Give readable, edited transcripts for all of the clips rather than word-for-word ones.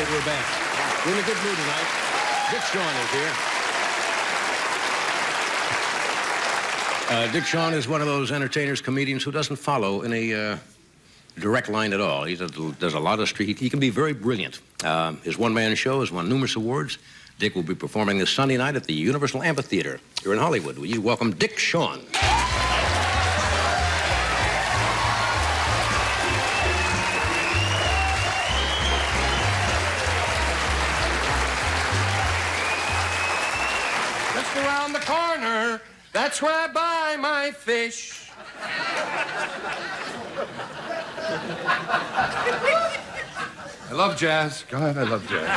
that we're back. We're in a good mood tonight. Dick Shawn is here. Dick Shawn is one of those entertainers, comedians who doesn't follow any direct line at all. He does a lot of street. He can be very brilliant. His one-man show has won numerous awards. Dick will be performing this Sunday night at the Universal Amphitheater here in Hollywood. Will you welcome Dick Shawn? Just around the corner, that's where I buy my fish. I love jazz. God, I love jazz.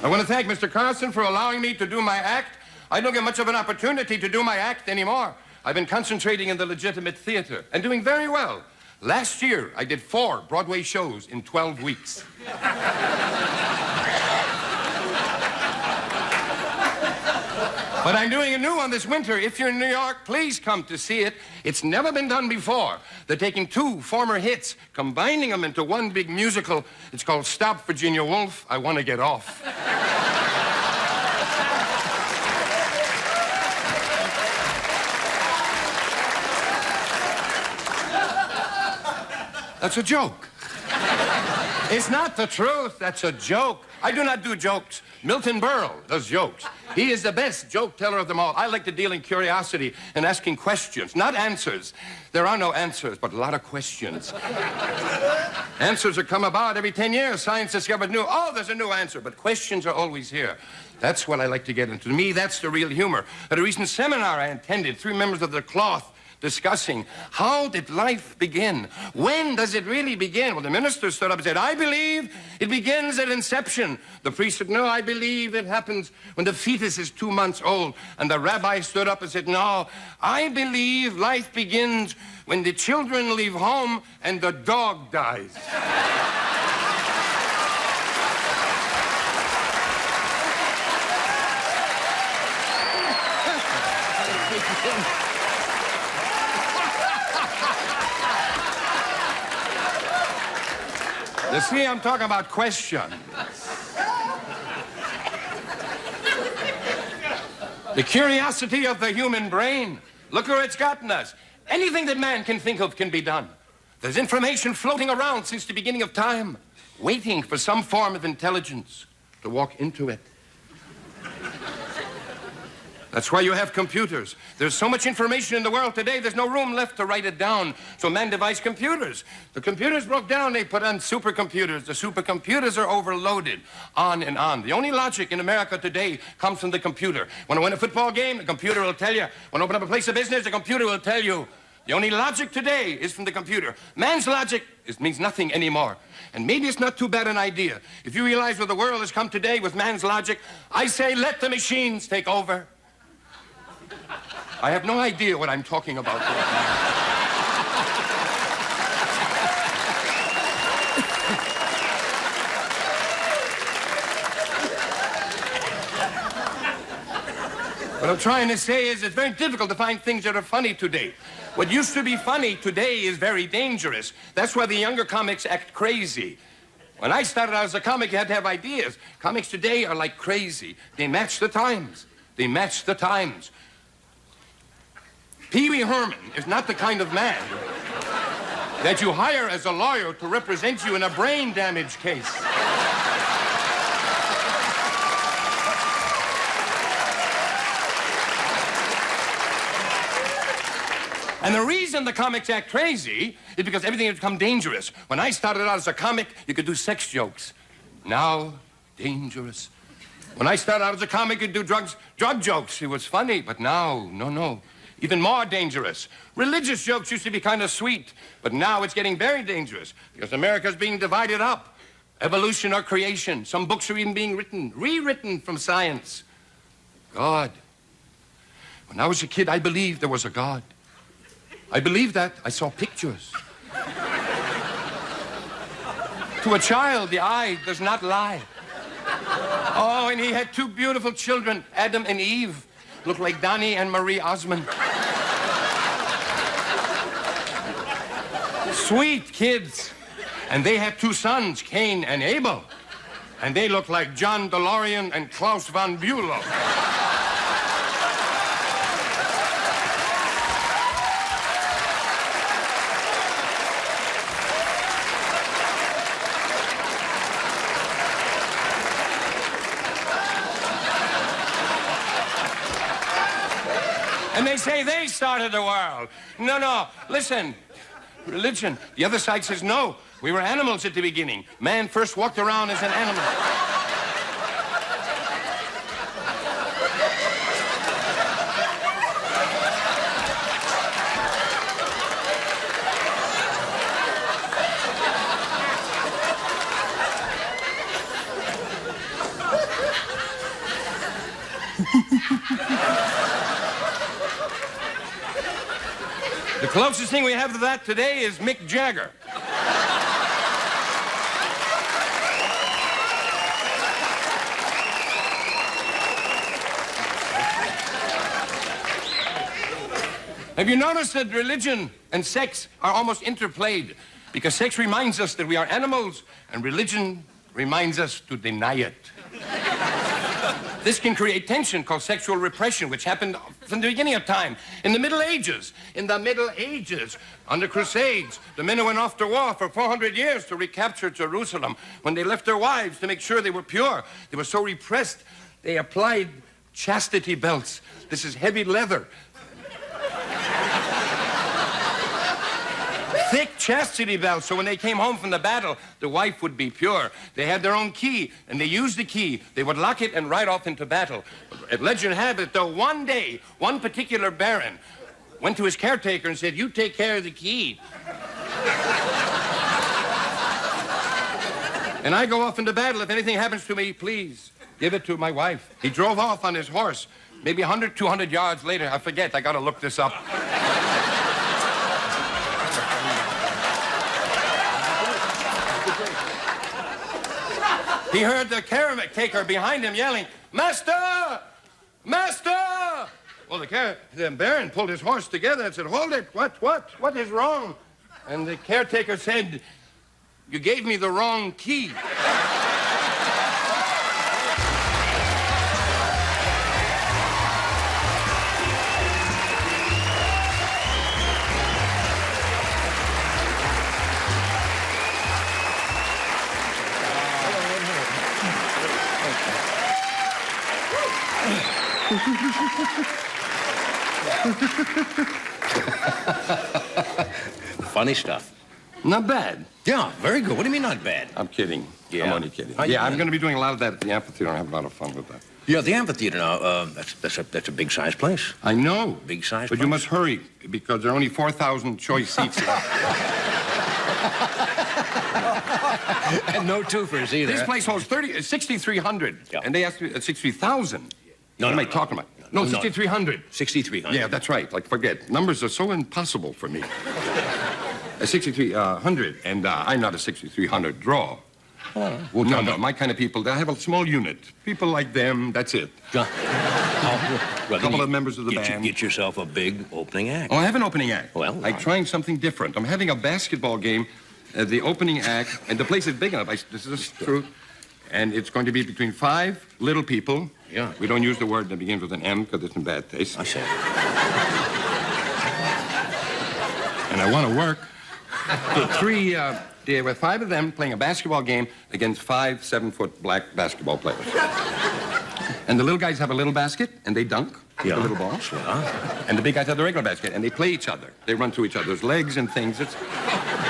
I want to thank Mr. Carson for allowing me to do my act. I don't get much of an opportunity to do my act anymore. I've been concentrating in the legitimate theater and doing very well. Last year, I did 4 Broadway shows in 12 weeks. But I'm doing a new one this winter. If you're in New York, please come to see it. It's never been done before. They're taking 2 former hits, combining them into one big musical. It's called Stop, Virginia Woolf, I Want to Get Off. That's a joke. It's not the truth. That's a joke. I do not do jokes. Milton Berle does jokes. He is the best joke teller of them all. I like to deal in curiosity and asking questions, not answers. There are no answers, but a lot of questions. Answers are come about every 10 years. Science discovered new. Oh, there's a new answer, but questions are always here. That's what I like to get into. To me, that's the real humor. At a recent seminar I attended, 3 members of the cloth discussing how did life begin? When does it really begin? Well, the minister stood up and said, I believe it begins at inception. The priest said, no, I believe it happens when the fetus is 2 months old. And the rabbi stood up and said, no, I believe life begins when the children leave home and the dog dies. You see, I'm talking about questions. The curiosity of the human brain. Look where it's gotten us. Anything that man can think of can be done. There's information floating around since the beginning of time, waiting for some form of intelligence to walk into it. That's why you have computers. There's so much information in the world today, there's no room left to write it down. So man devised computers. The computers broke down, they put on supercomputers. The supercomputers are overloaded, on and on. The only logic in America today comes from the computer. Want to win a football game? The computer will tell you. Want to open up a place of business? The computer will tell you. The only logic today is from the computer. Man's logic means nothing anymore. And maybe it's not too bad an idea. If you realize where the world has come today with man's logic, I say let the machines take over. I have no idea what I'm talking about right now. What I'm trying to say is it's very difficult to find things that are funny today. What used to be funny today is very dangerous. That's why the younger comics act crazy. When I started out as a comic, you had to have ideas. Comics today are like crazy. They match the times. They match the times. Pee Wee Herman is not the kind of man that you hire as a lawyer to represent you in a brain damage case. And the reason the comics act crazy is because everything has become dangerous. When I started out as a comic, you could do sex jokes. Now, dangerous. When I started out as a comic, you could do drug jokes. It was funny, but now, no. Even more dangerous. Religious jokes used to be kind of sweet, but now it's getting very dangerous because America's being divided up. Evolution or creation. Some books are even being rewritten from science. God. When I was a kid, I believed there was a God. I believed that. I saw pictures. To a child, the eye does not lie. Oh, and he had 2 beautiful children, Adam and Eve. Looked like Donnie and Marie Osmond. Sweet kids. And they had 2 sons, Cain and Abel. And they looked like John DeLorean and Klaus von Bülow. And they say they started the world. No, listen. Religion. The other side says no. We were animals at the beginning. Man first walked around as an animal. The closest thing we have to that today is Mick Jagger. Have you noticed that religion and sex are almost interplayed? Because sex reminds us that we are animals, and religion reminds us to deny it. This can create tension called sexual repression, which happened from the beginning of time. In the Middle Ages, on the Crusades, the men who went off to war for 400 years to recapture Jerusalem, when they left their wives to make sure they were pure, they were so repressed, they applied chastity belts. This is heavy leather. Thick chastity belts, so when they came home from the battle, the wife would be pure. They had their own key, and they used the key. They would lock it and ride off into battle. Legend had it, though, one day, one particular baron went to his caretaker and said, "You take care of the key. And I go off into battle. If anything happens to me, please give it to my wife." He drove off on his horse. Maybe 100, 200 yards later, I forget, I gotta look this up. He heard the caretaker behind him yelling, "Master! Master!" Well, the baron pulled his horse together and said, "Hold it, what is wrong?" And the caretaker said, "You gave me the wrong key." Funny stuff. Not bad. Yeah, very good. What do you mean not bad? I'm kidding. Yeah. I'm only kidding. I'm going to be doing a lot of that at the amphitheater. I have a lot of fun with that. Yeah, the amphitheater now, that's a big-sized place. I know. Big-sized But place. you must hurry, because there are only 4,000 choice seats left. And no twofers either. This place holds 6,300. Yeah. And they asked me 63,000. No, what am I no. talking about? No, 6,300. 6,300. Yeah, that's right. Like, forget. Numbers are so impossible for me. 6,300. And I'm not a 6,300 draw. Oh, No, my kind of people, they have a small unit. People like them, that's it. Well, A couple of members of the band. Get yourself a big opening act. Oh, I have an opening act. Well, I'm trying something different. I'm having a basketball game, the opening act, and the place is big enough. This is true. And it's going to be between 5 little people. Yeah. We don't use the word that begins with an M because it's in bad taste. I see. And I want to work. With 5 of them playing a basketball game against 5 7-foot black basketball players. And the little guys have a little basket, and they dunk the little ball. Yeah. And the big guys have the regular basket, and they play each other. They run through each other's legs and things.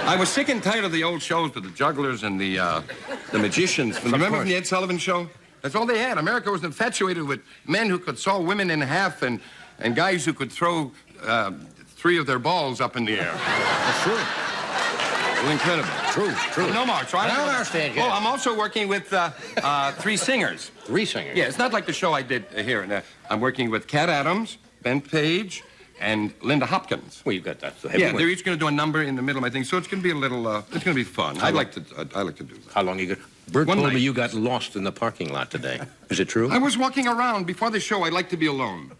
I was sick and tired of the old shows with the jugglers and the magicians. Remember from the Ed Sullivan Show? That's all they had. America was infatuated with men who could saw women in half and guys who could throw 3 of their balls up in the air. That's true. Well, incredible. True. No more. I don't understand you. Oh, I'm also working with 3 singers. 3 singers? Yeah, it's not like the show I did here. I'm working with Cat Adams, Ben Page, and Linda Hopkins. Well, you've got that. Yeah, they're each going to do a number in the middle of my thing, so it's going to be a little. It's going to be fun. I like to do that. How long you got? Bert One told night. me you got lost in the parking lot today. Is it true? I was walking around before the show. I like to be alone.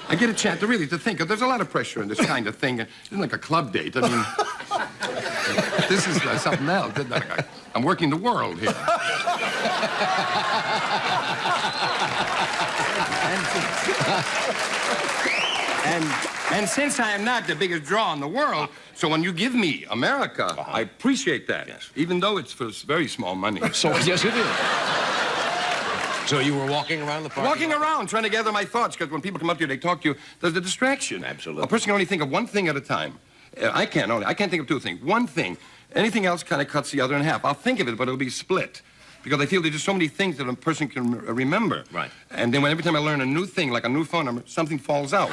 I get a chance to think. There's a lot of pressure in this kind of thing. It isn't like a club date. I mean, this is something else. I'm working the world here. And since I am not the biggest draw in the world, so when you give me America, I appreciate that. Yes. Even though it's for very small money. So, yes, it is. So you were walking around the park? Walking around, trying to gather my thoughts, because when people come up to you, they talk to you, there's a distraction. Absolutely. A person can only think of one thing at a time. I can't think of two things. One thing. Anything else kind of cuts the other in half. I'll think of it, but it'll be split. Because I feel there's just so many things that a person can remember. Right. And then every time I learn a new thing, like a new phone number, something falls out.